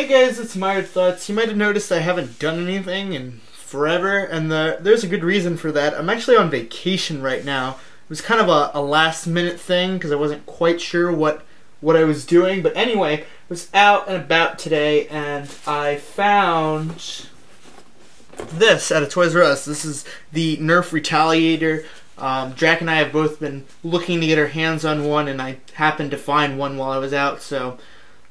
Hey guys, it's Myred Thoughts. You might have noticed I haven't done anything in forever, and there's a good reason for that. I'm actually on vacation right now. It was kind of a last minute thing because I wasn't quite sure what I was doing. But anyway, I was out and about today and I found this at a Toys R Us. This is the Nerf Retaliator. Jack and I have both been looking to get our hands on one, and I happened to find one while I was out, so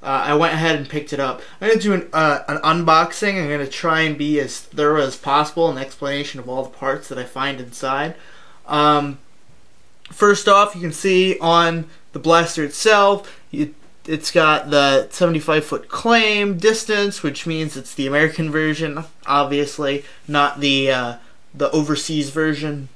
I went ahead and picked it up. I'm going to do an unboxing. I'm going to try and be as thorough as possible, an explanation of all the parts that I find inside. First off, you can see on the blaster itself, it's got the 75-foot claim distance, which means it's the American version, obviously, not the overseas version.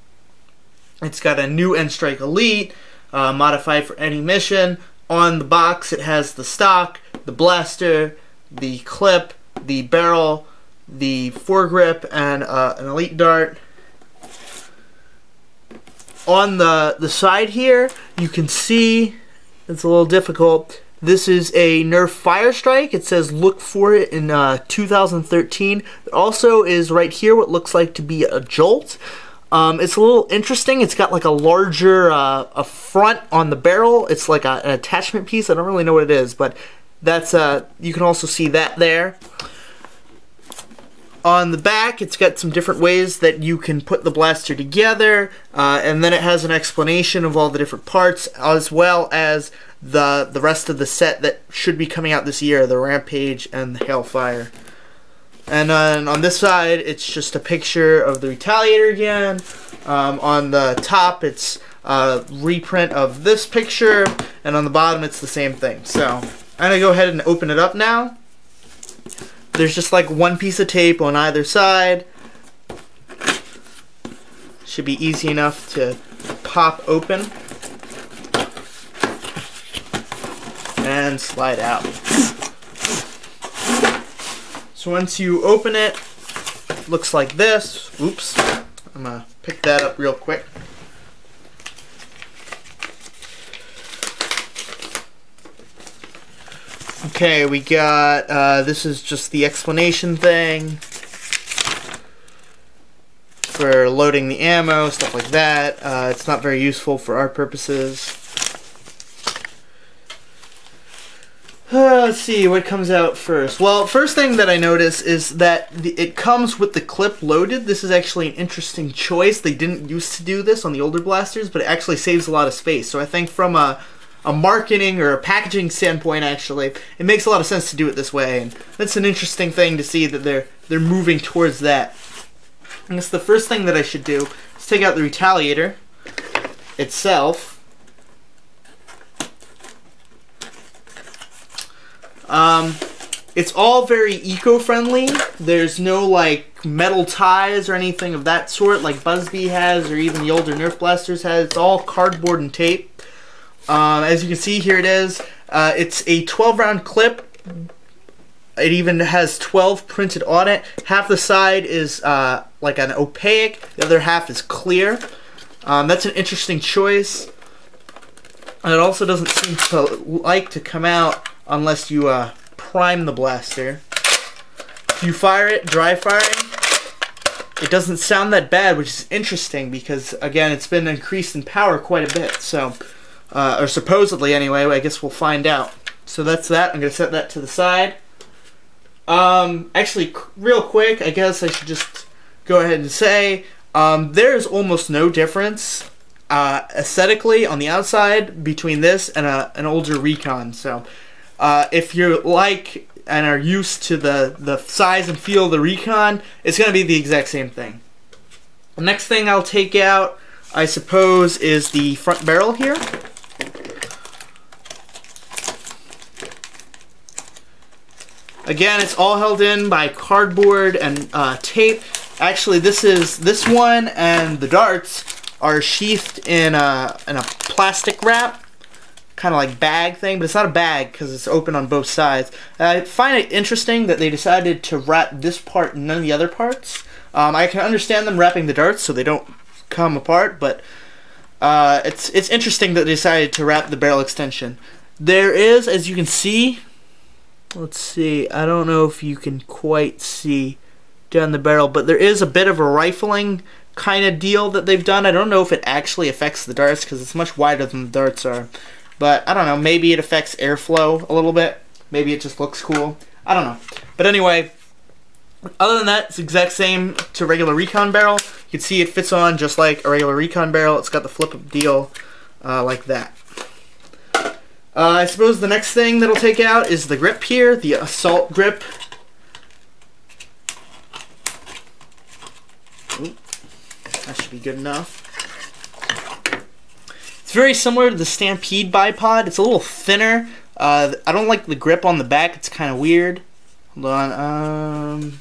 It's got a new N-Strike Elite, modified for any mission. On the box, it has the stock, the blaster, the clip, the barrel, the foregrip, and an Elite dart. On the side here, you can see, it's a little difficult, this is a Nerf Fire Strike. It says look for it in 2013. There also is right here what looks like to be a Jolt. It's a little interesting. It's got like a larger a front on the barrel. It's like an attachment piece. I don't really know what it is, but that's you can also see that there. On the back, it's got some different ways that you can put the blaster together, and then it has an explanation of all the different parts, as well as the rest of the set that should be coming out this year, the Rampage and the Hailfire. And then on this side, it's just a picture of the Retaliator again. On the top, it's a reprint of this picture, and on the bottom, it's the same thing. So I'm gonna go ahead and open it up now. There's just like one piece of tape on either side. Should be easy enough to pop open and slide out. So once you open it, it looks like this. Oops, I'm gonna pick that up real quick. Okay, we got, this is just the explanation thing for loading the ammo, stuff like that. It's not very useful for our purposes. Let's see what comes out first. Well, first thing that I notice is that it comes with the clip loaded. This is actually an interesting choice. They didn't used to do this on the older blasters, but it actually saves a lot of space. So I think from a marketing or a packaging standpoint, actually, it makes a lot of sense to do it this way. And that's an interesting thing to see that they're moving towards that. I guess the first thing that I should do is take out the Retaliator itself. It's all very eco-friendly. There's no like metal ties or anything of that sort like Busby has or even the older Nerf blasters has. It's all cardboard and tape. As you can see, here it is. It's a 12-round clip. It even has 12 printed on it. Half the side is like an opaque, the other half is clear. That's an interesting choice. And it also doesn't seem to like to come out unless you prime the blaster. If you fire it, dry firing, it doesn't sound that bad, which is interesting because, again, it's been increased in power quite a bit. So, or supposedly anyway, I guess we'll find out. So that's that. I'm going to set that to the side. Actually, real quick, I guess I should just go ahead and say, there's almost no difference aesthetically on the outside between this and an older Recon. So if you're like and are used to the size and feel of the Recon, it's going to be the exact same thing. The next thing I'll take out, I suppose, is the front barrel here. Again, it's all held in by cardboard and tape. Actually, this one and the darts are sheathed in a plastic wrap, kind of like bag thing, but it's not a bag because it's open on both sides. I find it interesting that they decided to wrap this part and none of the other parts. I can understand them wrapping the darts so they don't come apart, but it's interesting that they decided to wrap the barrel extension. There is, as you can see, let's see, I don't know if you can quite see down the barrel, but there is a bit of a rifling kind of deal that they've done. I don't know if it actually affects the darts because it's much wider than the darts are. But I don't know, maybe it affects airflow a little bit. Maybe it just looks cool. I don't know. But anyway, other than that, it's the exact same to regular recon barrel. You can see it fits on just like a regular recon barrel. It's got the flip-up deal like that. I suppose the next thing that'll take out is the grip here, the assault grip. Ooh, that should be good enough. It's very similar to the Stampede bipod. It's a little thinner. I don't like the grip on the back. It's kind of weird. Hold on.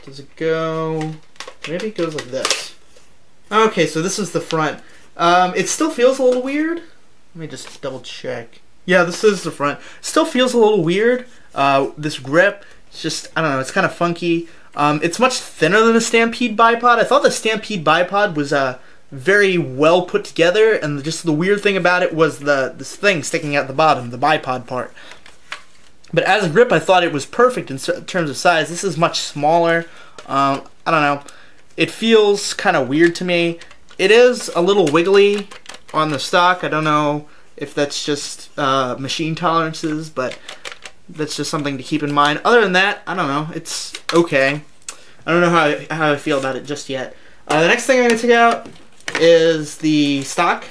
Does it go? Maybe it goes like this. Okay, so this is the front. It still feels a little weird. Let me just double check. Yeah, this is the front. Still feels a little weird. This grip, it's just, I don't know, it's kind of funky. It's much thinner than the Stampede bipod. I thought the Stampede bipod was very well put together, and just the weird thing about it was this thing sticking out the bottom, the bipod part. But as a grip, I thought it was perfect in terms of size. This is much smaller. I don't know. It feels kind of weird to me. It is a little wiggly on the stock. I don't know if that's just machine tolerances, but that's just something to keep in mind. Other than that, I don't know. It's okay. I don't know how I feel about it just yet. The next thing I'm going to take out is the stock,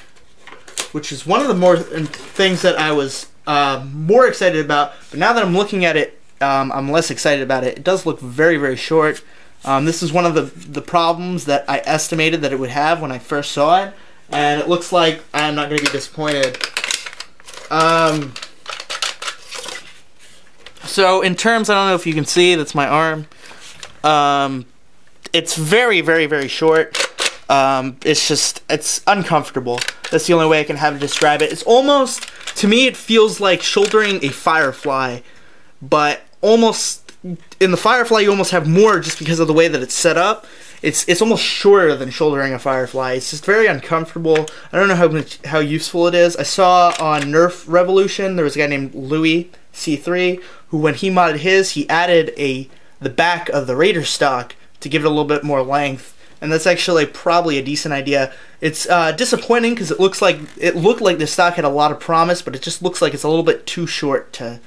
which is one of the more things that I was more excited about. But now that I'm looking at it, I'm less excited about it. It does look very, very short. This is one of the problems that I estimated that it would have when I first saw it. And it looks like I'm not going to be disappointed. So in terms, I don't know if you can see, that's my arm. It's very, very, very short. It's uncomfortable. That's the only way I can have to describe it. It's almost, to me, it feels like shouldering a Firefly, but almost, in the Firefly you almost have more just because of the way that it's set up. It's almost shorter than shouldering a Firefly. It's just very uncomfortable. I don't know how useful it is. I saw on Nerf Revolution, there was a guy named Louis C3, who when he modded his, he added the back of the Raider stock to give it a little bit more length. And that's actually probably a decent idea. It's disappointing because it looked like the stock had a lot of promise, but it just looks like it's a little bit too short to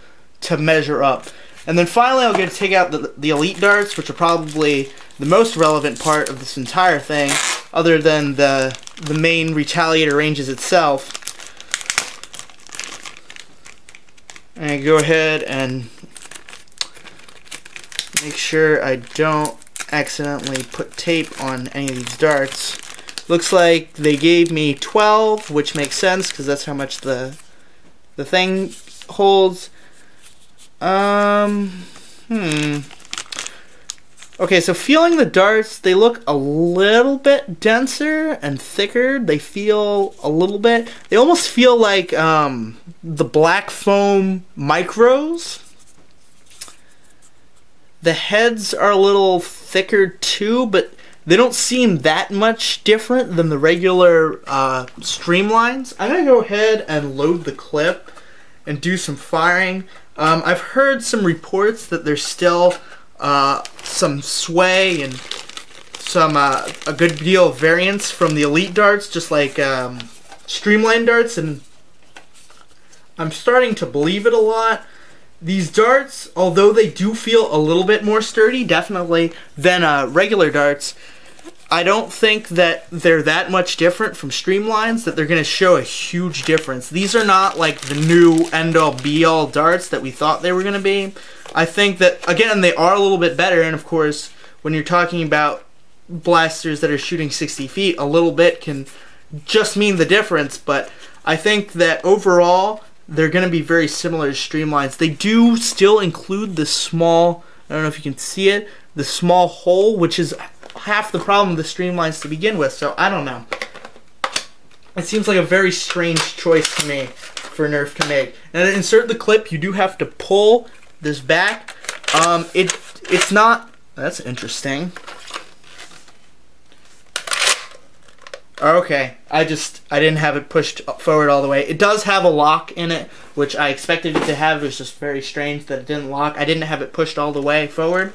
measure up. And then finally, I'm going to take out the Elite darts, which are probably the most relevant part of this entire thing, other than the main Retaliator ranges itself. And I go ahead and make sure I don't accidentally put tape on any of these darts. Looks like they gave me 12, which makes sense because that's how much the thing holds. Okay, so feeling the darts, they look a little bit denser and thicker. They feel a little bit, they almost feel like the black foam micros. The heads are a little thicker too, but they don't seem that much different than the regular streamlines. I'm gonna go ahead and load the clip and do some firing. I've heard some reports that there's still some sway and some a good deal of variance from the Elite darts, just like streamline darts, and I'm starting to believe it a lot. These darts, although they do feel a little bit more sturdy, definitely, than regular darts, I don't think that they're that much different from streamlines that they're going to show a huge difference. These are not like the new end-all be-all darts that we thought they were going to be. I think that, again, they are a little bit better, and of course, when you're talking about blasters that are shooting 60 feet, a little bit can just mean the difference, but I think that overall, they're going to be very similar to streamlines. They do still include the small, I don't know if you can see it, the small hole, which is half the problem with the streamlines to begin with, so I don't know. It seems like a very strange choice to me for Nerf to make. And to insert the clip, you do have to pull this back. It's not, that's interesting. Okay, I didn't have it pushed forward all the way. It does have a lock in it, which I expected it to have. It was just very strange that it didn't lock. I didn't have it pushed all the way forward.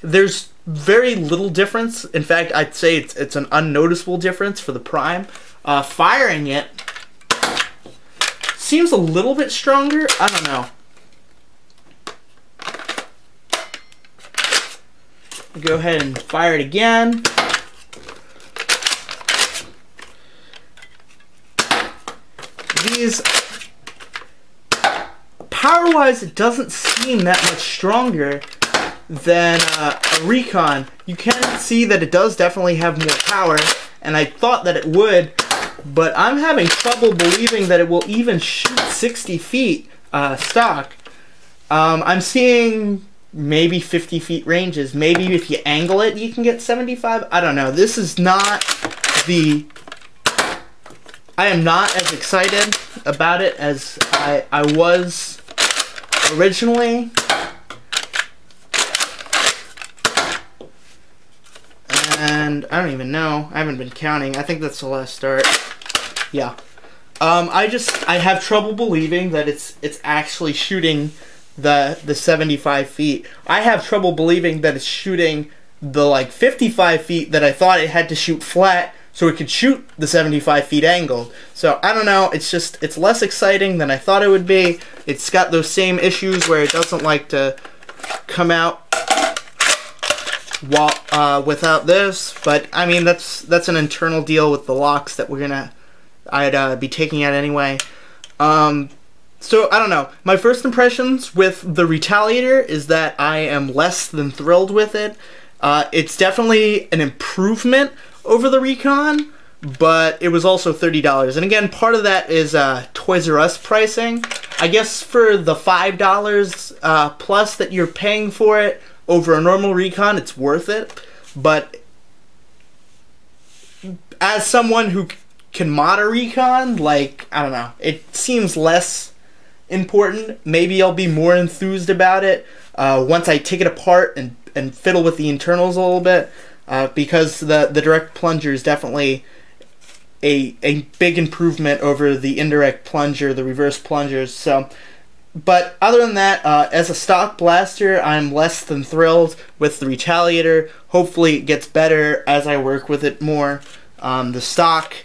There's very little difference. In fact, I'd say it's an unnoticeable difference for the Prime. Firing it seems a little bit stronger. I don't know. Go ahead and fire it again. These, power-wise, it doesn't seem that much stronger than a Recon. You can see that it does definitely have more power, and I thought that it would, but I'm having trouble believing that it will even shoot 60 feet stock. I'm seeing maybe 50 feet ranges. Maybe if you angle it, you can get 75. I don't know. This is not the... I am not as excited about it as I was originally. And I don't even know. I haven't been counting. I think that's the last start. Yeah. I have trouble believing that it's actually shooting the 75 feet. I have trouble believing that it's shooting the like 55 feet that I thought it had to shoot flat so it could shoot the 75 feet angled. So I don't know, it's less exciting than I thought it would be. It's got those same issues where it doesn't like to come out while without this, but I mean that's an internal deal with the locks that I'd be taking out anyway. So I don't know. My first impressions with the Retaliator is that I am less than thrilled with it. It's definitely an improvement over the Recon, but it was also $30. And again, part of that is Toys R Us pricing. I guess for the $5 plus that you're paying for it over a normal Recon, it's worth it. But as someone who can mod a Recon, like, I don't know, it seems less important. Maybe I'll be more enthused about it once I take it apart and fiddle with the internals a little bit, because the direct plunger is definitely a big improvement over the indirect plunger, the reverse plungers. So, but other than that, as a stock blaster, I'm less than thrilled with the Retaliator. Hopefully it gets better as I work with it more. The stock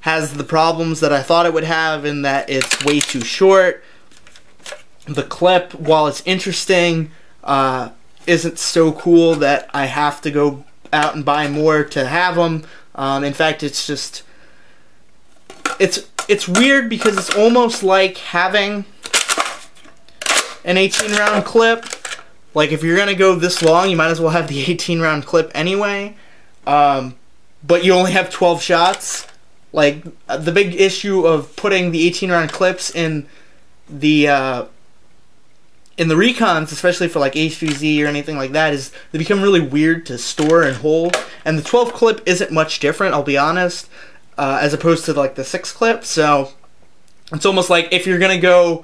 has the problems that I thought it would have in that it's way too short. The clip, while it's interesting, isn't so cool that I have to go out and buy more to have them. In fact, it's just... It's weird because it's almost like having an 18-round clip. Like, if you're going to go this long, you might as well have the 18-round clip anyway. But you only have 12 shots. Like, the big issue of putting the 18-round clips in the Recons, especially for like H3Z or anything like that, is they become really weird to store and hold. And the 12 clip isn't much different, I'll be honest, as opposed to like the 6 clip. So it's almost like if you're gonna go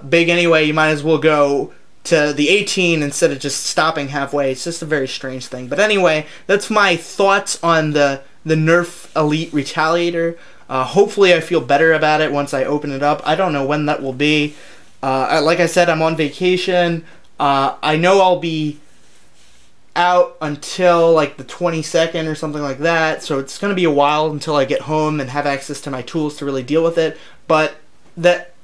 big anyway, you might as well go to the 18 instead of just stopping halfway. It's just a very strange thing. But anyway, that's my thoughts on the Nerf Elite Retaliator. Hopefully I feel better about it once I open it up. I don't know when that will be. Like I said, I'm on vacation. I know I'll be out until like the 22nd or something like that, so it's going to be a while until I get home and have access to my tools to really deal with it. But that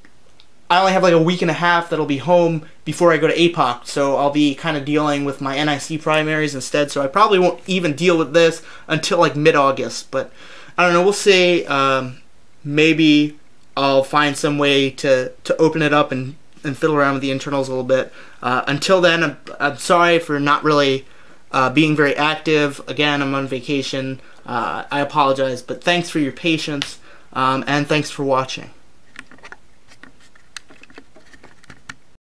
I only have like a week and a half that'll be home before I go to APOC, so I'll be kind of dealing with my NIC primaries instead, so I probably won't even deal with this until like mid-August. But I don't know, we'll see. Maybe I'll find some way to open it up and fiddle around with the internals a little bit. Until then, I'm sorry for not really being very active. Again, I'm on vacation. I apologize, but thanks for your patience, and thanks for watching.